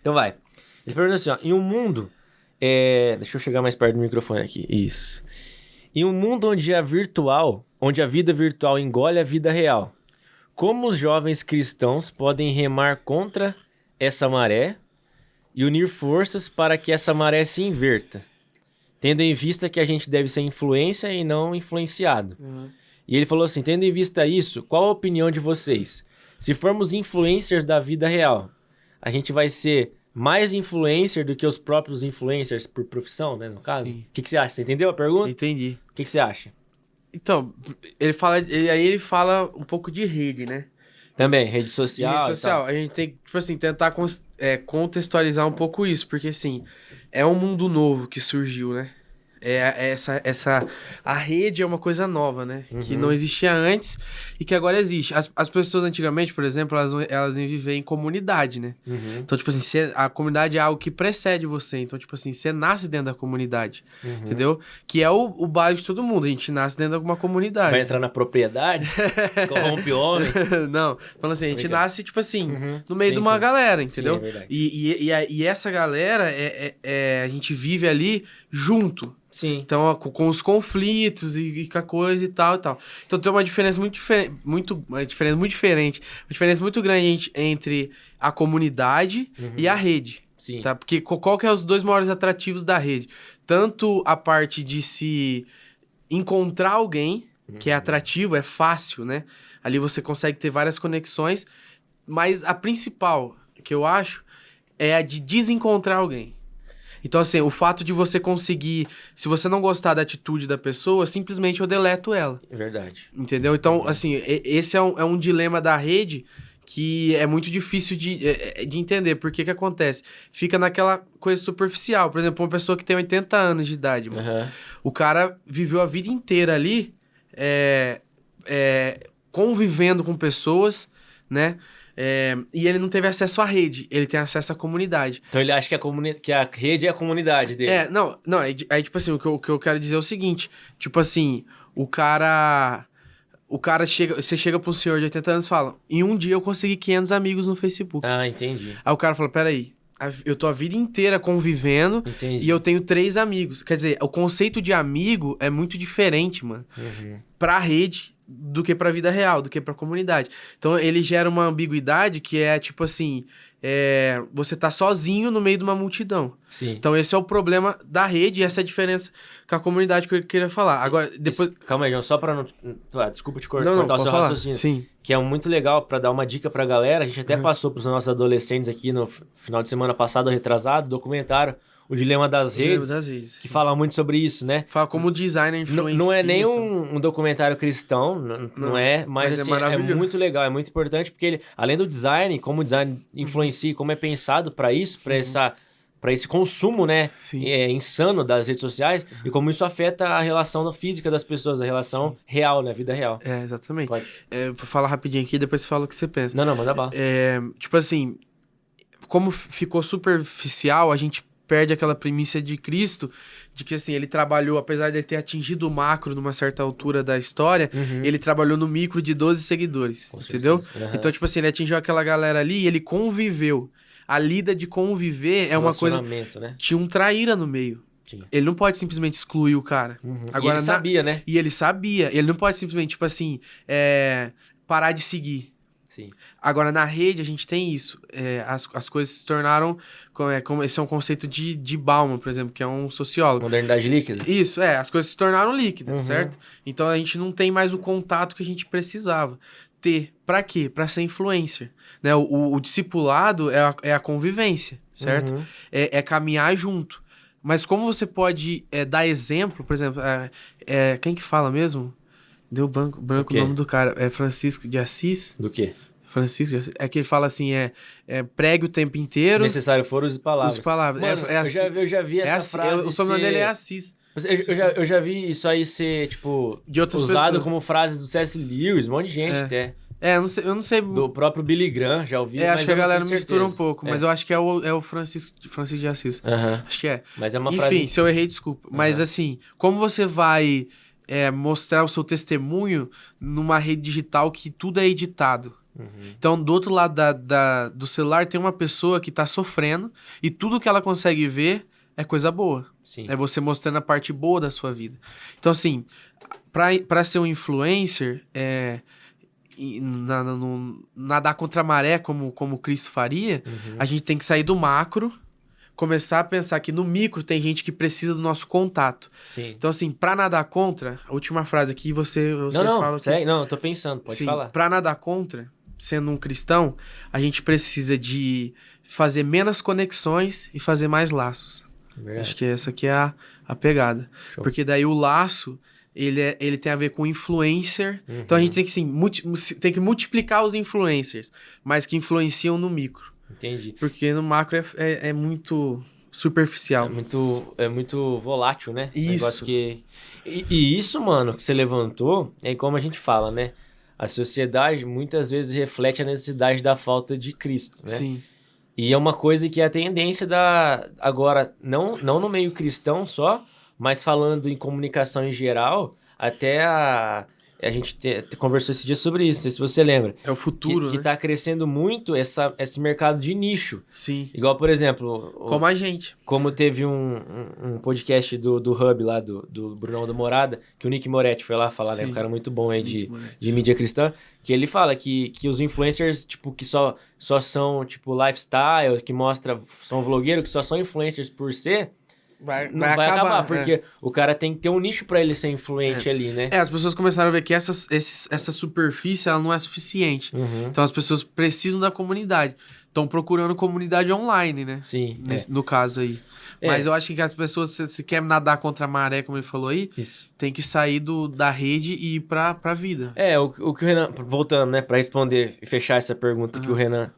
Então vai. Ele pergunta assim, ó. Em um mundo... Deixa eu chegar mais perto do microfone aqui. Isso. Em um mundo onde a vida virtual engole a vida real, como os jovens cristãos podem remar contra essa maré e unir forças para que essa maré se inverta, tendo em vista que a gente deve ser influência e não influenciado. E ele falou assim, tendo em vista isso, qual a opinião de vocês? Se formos influencers da vida real, a gente vai ser mais influencer do que os próprios influencers por profissão, né, no caso? Sim. O que você acha? Você entendeu a pergunta? Entendi. O que você acha? Então, ele fala um pouco de rede, né? Também, rede social. De rede social. A gente tem que, tipo assim, tentar contextualizar um pouco isso, porque assim, é um mundo novo que surgiu, né? A rede é uma coisa nova, né? Que não existia antes e que agora existe. As pessoas antigamente, por exemplo, elas iam viver em comunidade, né? Então, tipo assim, a comunidade é algo que precede você. Então, tipo assim, você nasce dentro da comunidade, entendeu? Que é o básico de todo mundo. A gente nasce dentro de alguma comunidade. Vai entrar na propriedade? Corrompe o homem? Não, falando assim, a gente nasce, tipo assim, no meio de uma galera, entendeu? Sim, é verdade. E essa galera, a gente vive ali junto. Sim. Então, com os conflitos e com a coisa e tal e tal. Então, tem uma diferença uma diferença muito grande entre a comunidade e a rede. Sim. Tá? Porque qual que é os dois maiores atrativos da rede? Tanto a parte de se encontrar alguém, que é atrativo, é fácil, né? Ali você consegue ter várias conexões, mas a principal, que eu acho, é a de desencontrar alguém. Então, assim, o fato de você conseguir... Se você não gostar da atitude da pessoa, simplesmente eu deleto ela. É verdade. Entendeu? Então, assim, esse é um dilema da rede que é muito difícil de entender. Por que acontece? Fica naquela coisa superficial. Por exemplo, uma pessoa que tem 80 anos de idade, mano. O cara viveu a vida inteira ali convivendo com pessoas, né? E ele não teve acesso à rede, ele tem acesso à comunidade. Então ele acha que a rede é a comunidade dele. Não, aí tipo assim, o que eu quero dizer é o seguinte, tipo assim, o cara chega, você chega pra um senhor de 80 anos e fala, em um dia eu consegui 500 amigos no Facebook. Ah, entendi. Aí o cara fala, peraí, eu tô a vida inteira convivendo e eu tenho 3 amigos. Quer dizer, o conceito de amigo é muito diferente, mano, pra rede do que pra vida real, do que pra comunidade. Então, ele gera uma ambiguidade que é, tipo assim, você tá sozinho no meio de uma multidão. Sim. Então, esse é o problema da rede e essa é a diferença com a comunidade que eu queria falar. Agora, depois... Calma aí, João, só pra não... desculpa te cortar Não, o seu falar. raciocínio. Sim. Que é muito legal pra dar uma dica pra galera. A gente até passou pros nossos adolescentes aqui no final de semana passado, retrasado, documentário O Dilema das Redes, que fala muito sobre isso, né? Fala como o designer influencia. Não é nem um documentário cristão, não é, mas assim, é muito legal, é muito importante, porque ele, além do design, como o design influencia, como é pensado para isso, para esse consumo, né, insano das redes sociais, e como isso afeta a relação física das pessoas, a relação real, né, a vida real. Exatamente. Pode. Vou falar rapidinho aqui, depois você fala o que você pensa. Não, manda bala. Tipo assim, como ficou superficial, a gente perde aquela premissa de Cristo, de que assim, ele trabalhou, apesar de ele ter atingido o macro numa certa altura da história, ele trabalhou no micro de 12 seguidores, entendeu? Então, tipo assim, ele atingiu aquela galera ali e ele conviveu. A lida de conviver é uma coisa... Né? Tinha um traíra no meio. Tinha. Ele não pode simplesmente excluir o cara. Agora, e ele sabia, né? E ele sabia. Ele não pode simplesmente, tipo assim, parar de seguir. Sim. Agora, na rede, a gente tem isso. As coisas se tornaram... esse é um conceito de Bauman, por exemplo, que é um sociólogo. Modernidade líquida. Isso, as coisas se tornaram líquidas, certo? Então, a gente não tem mais o contato que a gente precisava ter. Pra quê? Pra ser influencer. Né? O discipulado é a convivência, certo? É caminhar junto. Mas como você pode dar exemplo, por exemplo... quem que fala mesmo? Deu branco o nome do cara. É Francisco de Assis? Do quê? Francisco de Assis. É que ele fala assim, pregue o tempo inteiro. Se necessário for, use palavras. Use palavras. Mano, eu já vi essa frase o sobrenome dele é Assis. Eu já vi isso aí ser, tipo, de outras usado pessoas. Como frases do C.S. Lewis, um monte de gente até. Eu não sei. Do próprio Billy Graham, já ouvi. Acho que a galera mistura um pouco, mas eu acho que é o Francisco de Assis. Acho que é. Mas é uma Enfim, frase... se eu errei, desculpa. Mas assim, como você vai mostrar o seu testemunho numa rede digital que tudo é editado? Então, do outro lado do celular tem uma pessoa que tá sofrendo e tudo que ela consegue ver é coisa boa. Sim. É você mostrando a parte boa da sua vida. Então, assim, pra ser um influencer, nadar contra a maré, como o Cristo faria, a gente tem que sair do macro, começar a pensar que no micro tem gente que precisa do nosso contato. Sim. Então, assim, pra nadar contra, a última frase aqui, você fala... Não, eu tô pensando, pode falar. Pra nadar contra, sendo um cristão, a gente precisa de fazer menos conexões e fazer mais laços. Verdade. Acho que essa aqui é a pegada. Show. Porque daí o laço, ele tem a ver com influencer. Então a gente tem que, assim, tem que multiplicar os influencers, mas que influenciam no micro. Entendi. Porque no macro é muito superficial. É muito volátil, né? Isso. Negócio que... E isso, mano, que você levantou, é como a gente fala, né? A sociedade muitas vezes reflete a necessidade da falta de Cristo, né? Sim. E é uma coisa que é a tendência agora, não no meio cristão só, mas falando em comunicação em geral, até a gente conversou esse dia sobre isso, não sei se você lembra. É o futuro, que né? tá crescendo muito esse mercado de nicho. Sim. Igual, por exemplo... Como a gente. Como teve um podcast do Hub lá, do Brunão da Morada, que o Nick Moretti foi lá falar, né? Um cara muito bom aí de mídia cristã, que ele fala que os influencers, tipo, que só são, tipo, lifestyle, que são vlogueiros, que só são influencers por ser... Não vai acabar, porque o cara tem que ter um nicho pra ele ser influente ali, né? As pessoas começaram a ver que essa superfície, ela não é suficiente. Então as pessoas precisam da comunidade. Estão procurando comunidade online, né? Sim. No caso aí. Mas eu acho que as pessoas, se quer nadar contra a maré, como ele falou aí, tem que sair da rede e ir pra vida. O que o Renan... Voltando, né? Pra responder e fechar essa pergunta que o Renan...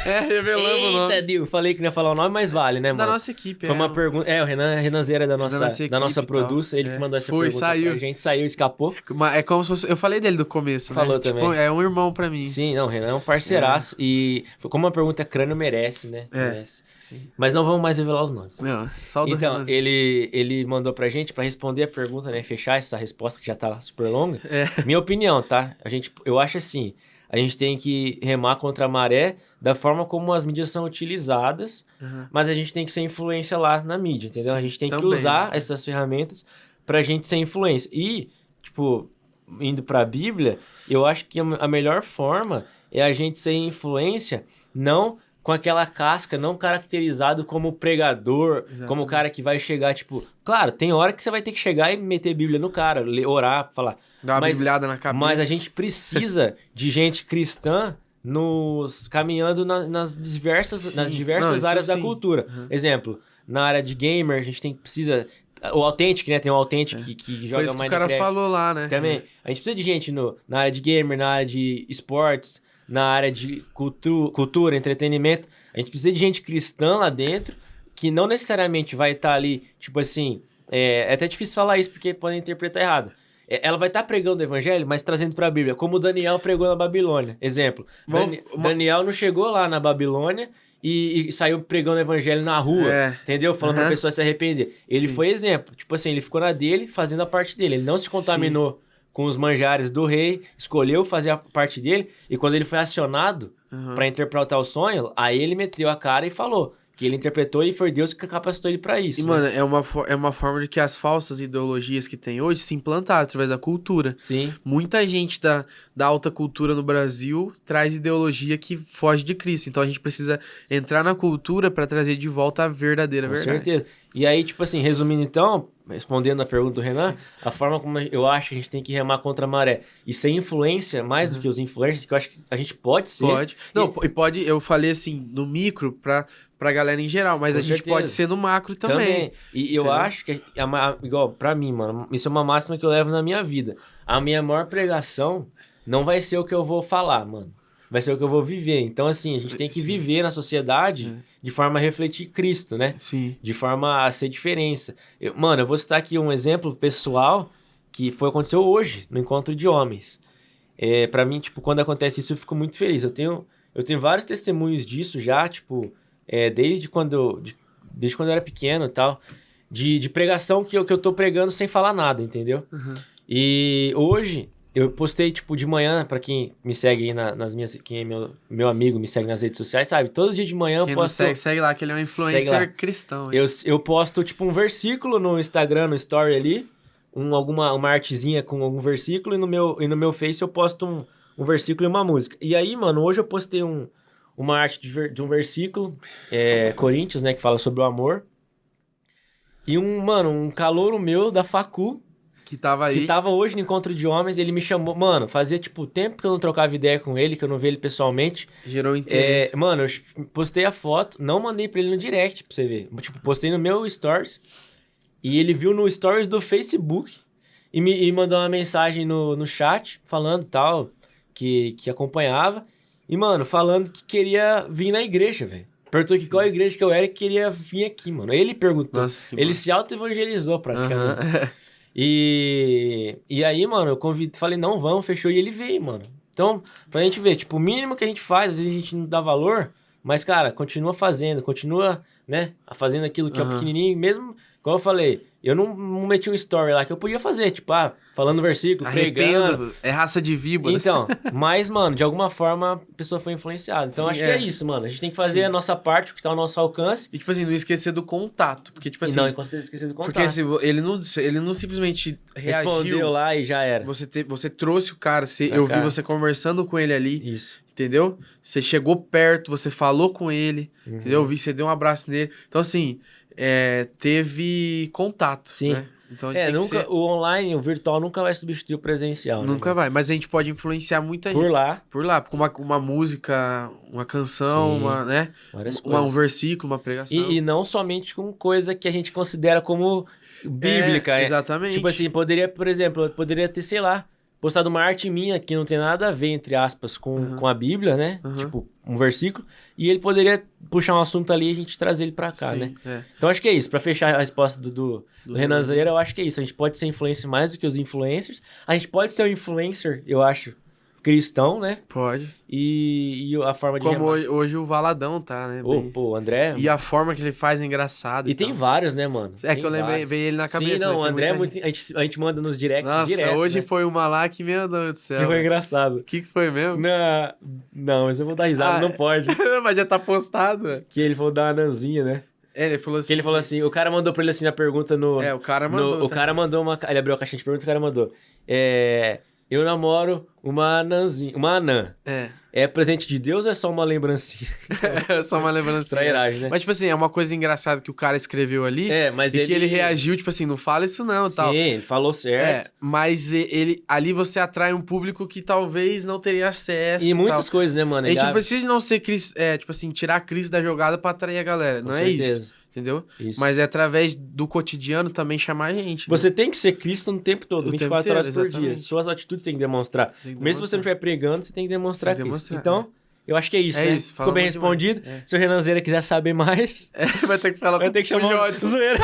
Revelamos o nome. Eita, Deus, falei que não ia falar o nome, mas vale, né, mano? Da nossa equipe, Foi uma pergunta... O Renanzeira da nossa producer, ele que mandou essa pergunta saiu. pra gente, saiu, escapou. É como se fosse... Eu falei dele do começo, né? Falou também. É um irmão pra mim. Sim, não, o Renan é um parceiraço e como uma pergunta crânio merece, né? Merece. Sim. Mas não vamos mais revelar os nomes. Não, só o do Então, ele mandou pra gente, pra responder a pergunta, né? Fechar essa resposta que já tá super longa. Minha opinião, tá? Eu acho assim, a gente tem que remar contra a maré da forma como as mídias são utilizadas, mas a gente tem que ser influência lá na mídia, entendeu? Sim, a gente tem que também, usar essas ferramentas pra gente ser influência. E, tipo, indo pra Bíblia, eu acho que a melhor forma é a gente ser influência, não com aquela casca, não caracterizado como pregador, Exatamente. como o cara que vai chegar, tipo... Claro, tem hora que você vai ter que chegar e meter Bíblia no cara, orar, falar... Dar uma bibliada na cabeça. Mas a gente precisa de gente cristã caminhando nas diversas áreas da cultura. Exemplo, na área de gamer, a gente precisa... O Authentic, né? Tem o Authentic que joga Minecraft. Foi isso que o cara falou lá, né? Também. A gente precisa de gente na área de gamer, na área de esportes, na área de cultura, entretenimento. A gente precisa de gente cristã lá dentro, que não necessariamente vai estar ali, tipo assim... É até difícil falar isso, porque podem interpretar errado. Ela vai estar pregando o evangelho, mas trazendo para a Bíblia, como Daniel pregou na Babilônia. Exemplo, Daniel não chegou lá na Babilônia e saiu pregando o evangelho na rua, entendeu? Falando pra pessoa se arrepender. Ele foi exemplo. Tipo assim, ele ficou na dele, fazendo a parte dele. Ele não se contaminou com os manjares do rei, escolheu fazer a parte dele, e quando ele foi acionado para interpretar o sonho, aí ele meteu a cara e falou que ele interpretou e foi Deus que capacitou ele pra isso. E, mano, é uma forma de que as falsas ideologias que tem hoje se implantaram através da cultura. Sim. Muita gente da alta cultura no Brasil traz ideologia que foge de Cristo. Então a gente precisa entrar na cultura pra trazer de volta a verdadeira verdade. Com certeza. E aí, tipo assim, resumindo então, respondendo a pergunta do Renan, a forma como eu acho que a gente tem que remar contra a maré e ser influência mais do que os influencers, que eu acho que a gente pode ser. Pode. Não, e pode, eu falei assim, no micro pra galera em geral, mas Com a gente certeza. pode ser no macro também. E eu acho que, igual, pra mim, mano, isso é uma máxima que eu levo na minha vida. A minha maior pregação não vai ser o que eu vou falar, mano. Vai ser o que eu vou viver. Então, assim, a gente tem que viver na sociedade de forma a refletir Cristo, né? Sim. De forma a ser diferença. Mano, eu vou citar aqui um exemplo pessoal que aconteceu hoje, no Encontro de Homens. Pra mim, tipo, quando acontece isso, eu fico muito feliz. Eu tenho vários testemunhos disso já, tipo, desde quando eu era pequeno e tal, de pregação que eu tô pregando sem falar nada, entendeu? E hoje, eu postei, tipo, de manhã, pra quem me segue aí nas minhas... Quem é meu amigo, me segue nas redes sociais, sabe? Todo dia de manhã Quem eu não posto... segue lá, que ele é um Segue lá. influencer cristão. hein? Eu posto, tipo, um versículo no Instagram, no Story ali, uma artezinha com algum versículo, e no meu Face eu posto um versículo e uma música. E aí, mano, hoje eu postei uma arte de um versículo, Coríntios, né, que fala sobre o amor. E um calouro meu da facu, Que tava aí. que tava hoje no Encontro de Homens, ele me chamou... Mano, fazia, tipo, tempo que eu não trocava ideia com ele, que eu não via ele pessoalmente. Gerou interesse. Mano, eu postei a foto, não mandei pra ele no direct, pra você ver. Tipo, postei no meu Stories, e ele viu no Stories do Facebook, e mandou uma mensagem no chat, falando tal, que acompanhava. E, mano, falando que queria vir na igreja, velho. Perguntou que qual igreja que eu era e queria vir aqui, mano. Ele perguntou. Nossa, que Ele massa. se auto-evangelizou praticamente. Aham. E aí, mano, eu falei, não, vamos, fechou, e ele veio, mano. Então, pra gente ver, tipo, o mínimo que a gente faz, às vezes a gente não dá valor, mas, cara, continua fazendo, continua, né, fazendo aquilo que é o Aham. pequenininho, mesmo, como eu falei, eu não meti um story lá que eu podia fazer, tipo, falando versículo, pregando. Arrependo. É raça de víboras. Então, mas, mano, de alguma forma a pessoa foi influenciada. Então, Sim, acho que é isso, mano. A gente tem que fazer Sim. a nossa parte, o que tá ao nosso alcance, E, tipo assim, não esquecer do contato. Porque, tipo e assim... não esquecer do contato. Porque assim, ele não simplesmente reagiu. Respondeu lá e já era. Você trouxe o cara, Pra eu vi cá. você conversando com ele ali, Isso. entendeu? Você chegou perto, você falou com ele, Uhum. entendeu? Eu vi, você deu um abraço nele. Então, assim, teve contato, Sim. né? Então, tem que Nunca, ser- o online, o virtual nunca vai substituir o presencial, né, nunca mano? vai. Mas a gente pode influenciar muita Por gente. lá, Por lá, com uma música, uma canção, Sim. uma, né? várias Um coisas. versículo, uma pregação. E não somente com coisa que a gente considera como bíblica. Exatamente. Tipo assim, poderia, por exemplo, eu poderia ter, sei lá, postado uma arte minha que não tem nada a ver, entre aspas, com a Bíblia, né? Uhum. Tipo, um versículo. E ele poderia puxar um assunto ali e a gente trazer ele pra cá, Sim, né? é. Então acho que é isso. Pra fechar a resposta do Do Renanzeira, eu acho que é isso. A gente pode ser influencer mais do que os influencers. A gente pode ser um influencer, eu acho, cristão, né? Pode. E a forma de... Como hoje o Valadão tá, né? bem- Pô, o André... E a forma que ele faz é engraçado. E tem vários, né, mano? É Tem que eu lembrei, vários. veio ele na cabeça. Sim, não, mas o tem André é muita muito... A gente manda nos directs Nossa, direto, hoje né? foi uma lá que, meu Deus do céu. Que foi engraçado. O que foi mesmo? Não, mas eu vou dar risada, Ah, não pode. Mas já tá postado. velho. Que ele falou da anãzinha, né? Ele falou assim. Que ele falou assim, o cara mandou pra ele assim na pergunta no... É, o cara mandou. o cara mandou uma... Ele abriu a caixinha de pergunta e o cara mandou. Eu namoro uma anãzinha, uma anã. É. É presente de Deus ou é só uma lembrancinha? Só uma lembrança. Trairagem, né? Mas, tipo assim, é uma coisa engraçada que o cara escreveu ali. Mas e que ele reagiu, tipo assim, não fala isso não, Sim, tal. ele falou certo. Mas ali você atrai um público que talvez não teria acesso. E muitas tal. coisas, né, mano? A gente Ele não precisa não ser tipo assim, tirar a crise da jogada pra atrair a galera. Com Não é certeza. isso. Entendeu? Isso. Mas é através do cotidiano também chamar a gente. Você tem que ser Cristo no tempo todo, O 24 tempo horas inteiro, por dia. exatamente. Suas atitudes tem que demonstrar. Tem que Mesmo se você demonstrar. não estiver pregando, você tem que demonstrar Tem que Cristo. demonstrar, Então, eu acho que é isso, É né? isso, Ficou bem falamos demais. respondido. Se o Renanzeira quiser saber mais, Vai ter que falar vai ter que chamar o Jodson. zoeira.